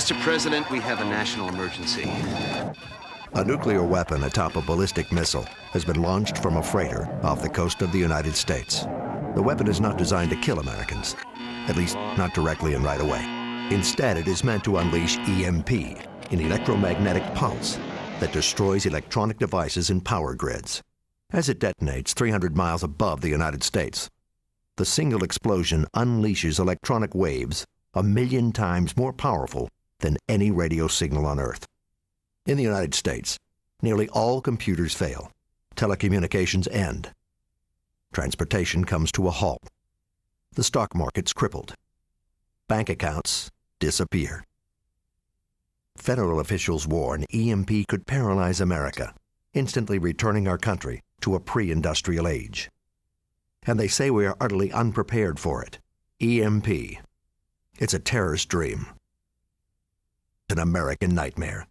Mr. President, we have a national emergency. A nuclear weapon atop a ballistic missile has been launched from a freighter off the coast of the United States. The weapon is not designed to kill Americans, at least not directly and right away. Instead, it is meant to unleash EMP, an electromagnetic pulse that destroys electronic devices and power grids. As it detonates 300 miles above the United States, the single explosion unleashes electronic waves 1,000,000 times more powerful than any radio signal on Earth. In the United States, nearly all computers fail. Telecommunications end. Transportation comes to a halt. The stock market's crippled. Bank accounts disappear. Federal officials warn EMP could paralyze America, instantly returning our country to a pre-industrial age. And they say we are utterly unprepared for it. EMP. It's a terrorist dream. An American nightmare.